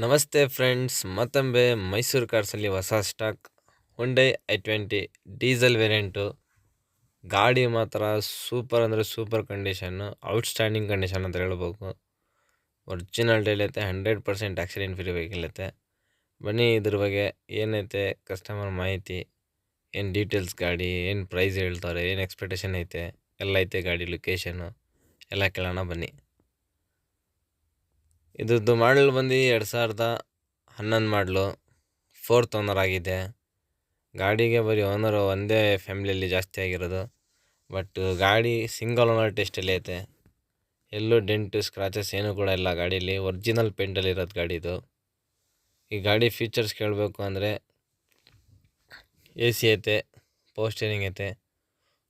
ನಮಸ್ತೆ ಫ್ರೆಂಡ್ಸ್, ಮತ್ತೊಮ್ಮೆ ಮೈಸೂರು ಕಾರ್ಸಲ್ಲಿ ಹೊಸ stock Hyundai i20 diesel variant. ಗಾಡಿ ಮಾತ್ರ ಸೂಪರ್ ಅಂದರೆ ಸೂಪರ್ ಕಂಡೀಷನ್ನು, ಔಟ್ಸ್ಟ್ಯಾಂಡಿಂಗ್ ಕಂಡೀಷನ್ ಅಂತ ಹೇಳ್ಬೇಕು. ಒರಿಜಿನಲ್ ಡೈಲೈತೆ, 100% ಆಕ್ಸಿಡೆಂಟ್ ಫ್ರೀ ವೆಹಿಕಲ್ ಐತೆ. ಬನ್ನಿ ಇದ್ರ ಬಗ್ಗೆ ಏನೈತೆ ಕಸ್ಟಮರ್ ಮಾಹಿತಿ, ಏನು ಡೀಟೇಲ್ಸ್, ಗಾಡಿ ಏನು ಪ್ರೈಸ್ ಹೇಳ್ತಾರೆ, ಏನು ಎಕ್ಸ್ಪೆಕ್ಟೇಷನ್ ಐತೆ, ಎಲ್ಲ ಐತೆ ಗಾಡಿ ಲೊಕೇಶನ್ನು ಎಲ್ಲ ಕೇಳೋಣ ಬನ್ನಿ. ಇದ್ರದ್ದು ಮಾಡಲ್ ಬಂದು 2011 ಮಾಡಲು, 4th ಓನರ್ ಆಗಿದೆ. ಗಾಡಿಗೆ ಬರೀ ಓನರು ಒಂದೇ ಫ್ಯಾಮಿಲಿಯಲ್ಲಿ ಜಾಸ್ತಿ ಆಗಿರೋದು. ಬಟ್ ಗಾಡಿ ಸಿಂಗಲ್ ಓನರ್ ಟೆಸ್ಟಲ್ಲಿ ಐತೆ. ಎಲ್ಲೂ ಡೆಂಟು ಸ್ಕ್ರಾಚಸ್ ಏನೂ ಕೂಡ ಇಲ್ಲ ಗಾಡೀಲಿ. ಒರಿಜಿನಲ್ ಪೇಂಟಲ್ಲಿ ಇರೋದು ಗಾಡಿದು. ಈ ಗಾಡಿ ಫೀಚರ್ಸ್ ಕೇಳಬೇಕು ಅಂದರೆ AC ಐತೆ, ಪವರ್ ಸ್ಟೇರಿಂಗ್ ಐತೆ,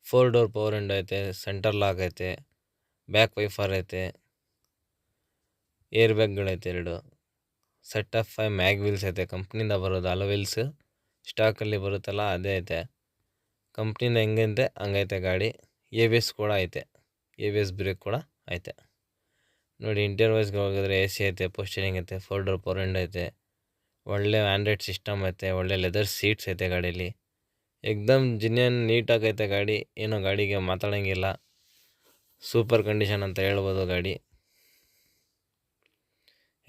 4 ಡೋರ್ ಪವರ್ ವಿಂಡೋ ಐತೆ, ಸೆಂಟರ್ ಲಾಕ್ ಐತೆ, ಬ್ಯಾಕ್ ವೈಫರ್ ಐತೆ, ಏರ್ ಬ್ಯಾಗ್ಗಳೈತೆ 2, ಸೆಟ್ ಆಫ್ 5 ಮ್ಯಾಗ್ ವೀಲ್ಸ್ ಐತೆ. ಕಂಪ್ನಿಯಿಂದ ಬರೋದು ಅಲೋ ವೀಲ್ಸ್, ಸ್ಟಾಕಲ್ಲಿ ಬರುತ್ತಲ್ಲ ಅದೇ ಐತೆ. ಕಂಪ್ನಿಯಿಂದ ಹೆಂಗೈತೆ ಹಂಗೈತೆ ಗಾಡಿ. ABS ಕೂಡ ಐತೆ, ABS ಬ್ರೇಕ್ ಕೂಡ ಐತೆ. ನೋಡಿ, ಇಂಟೀರಿಯರ್ ವೈಸ್ಗೆ ಹೋಗಿದ್ರೆ AC ಐತೆ, ಪವರ್ ಸ್ಟೇರಿಂಗ್ ಐತೆ, 4 ಡೋರ್ ಪವರ್ ವಿಂಡೋ ಐತೆ, ಒಳ್ಳೆ ಆಂಡ್ರಾಯ್ಡ್ ಸಿಸ್ಟಮ್ ಐತೆ, ಒಳ್ಳೆ ಲೆದರ್ ಸೀಟ್ಸ್ ಐತೆ ಗಾಡೀಲಿ. ಎಕ್ದಮ್ ಜಿನ್ಯನ್ ನೀಟಾಗೈತೆ ಗಾಡಿ. ಏನೋ ಗಾಡಿಗೆ ಮಾತಾಡೋಂಗಿಲ್ಲ, ಸೂಪರ್ ಕಂಡೀಷನ್ ಅಂತ ಹೇಳ್ಬೋದು ಗಾಡಿ.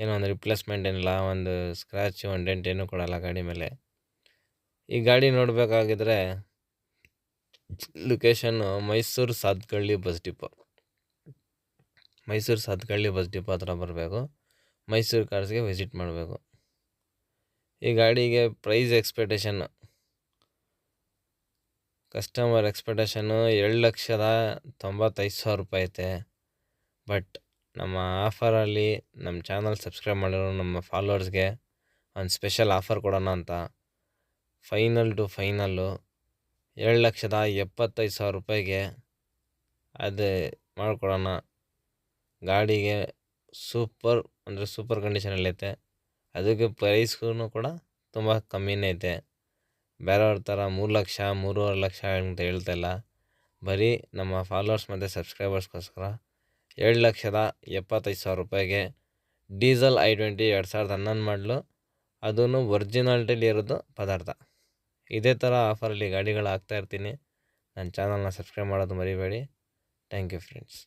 ಏನೋ ಒಂದು ರಿಪ್ಲೇಸ್ಮೆಂಟ್ ಏನಿಲ್ಲ, ಒಂದು ಸ್ಕ್ರ್ಯಾಚ್, ಒಂದು ಡೆಂಟ್ ಏನೂ ಕೊಡಲ್ಲ ಗಾಡಿ ಮೇಲೆ. ಈ ಗಾಡಿ ನೋಡಬೇಕಾಗಿದ್ರೆ location Mysuru Sathagalli bus depot. Mysuru Sathagalli bus depot ಹತ್ರ ಬರಬೇಕು. ಮೈಸೂರು ಕಾರ್ಸ್ಗೆ ವಿಸಿಟ್ ಮಾಡಬೇಕು. ಈ ಗಾಡಿಗೆ ಪ್ರೈಸ್ ಎಕ್ಸ್ಪೆಕ್ಟೇಷನ್ನು, ಕಸ್ಟಮರ್ ಎಕ್ಸ್ಪೆಕ್ಟೇಷನ್ನು 2,95,000 ರೂಪಾಯಿ ಐತೆ. ಬಟ್ ನಮ್ಮ ಆಫರಲ್ಲಿ ನಮ್ಮ ಚಾನಲ್ ಸಬ್ಸ್ಕ್ರೈಬ್ ಮಾಡಿರೋ ನಮ್ಮ ಫಾಲೋವರ್ಸ್ಗೆ ಒಂದು ಸ್ಪೆಷಲ್ ಆಫರ್ ಕೊಡೋಣ ಅಂತ, ಫೈನಲ್ ಟು ಫೈನಲ್ಲು 7,75,000 ರೂಪಾಯಿಗೆ ಅದೇ ಮಾಡಿಕೊಡೋಣ. ಗಾಡಿಗೆ ಸೂಪರ್ ಅಂದರೆ ಸೂಪರ್ ಕಂಡೀಷನಲ್ಲೈತೆ. ಅದಕ್ಕೆ ಪ್ರೈಸ್ಗೂ ಕೂಡ ತುಂಬ ಕಮ್ಮಿನೇ ಐತೆ. ಬೇರೆಯವ್ರ ಥರ 3 ಲಕ್ಷ 3.5 ಲಕ್ಷ ಅಂತ ಹೇಳ್ತಾಯಿಲ್ಲ. ಬರೀ ನಮ್ಮ ಫಾಲೋವರ್ಸ್ ಮತ್ತು ಸಬ್ಸ್ಕ್ರೈಬರ್ಸ್ಗೋಸ್ಕರ 7,75,000 ರೂಪಾಯಿಗೆ ಡೀಸೆಲ್ i20 2011 ಮಾಡಲು, ಅದೂ ಒರಿಜಿನಾಲಿಟಿಲಿ ಇರೋದು ಪದಾರ್ಥ. ಇದೇ ಥರ ಆಫರಲ್ಲಿ ಗಾಡಿಗಳು ಹಾಕ್ತಾಯಿರ್ತೀನಿ. ನನ್ನ ಚಾನಲ್ನ ಸಬ್ಸ್ಕ್ರೈಬ್ ಮಾಡೋದು ಮರಿಬೇಡಿ. Thank you friends.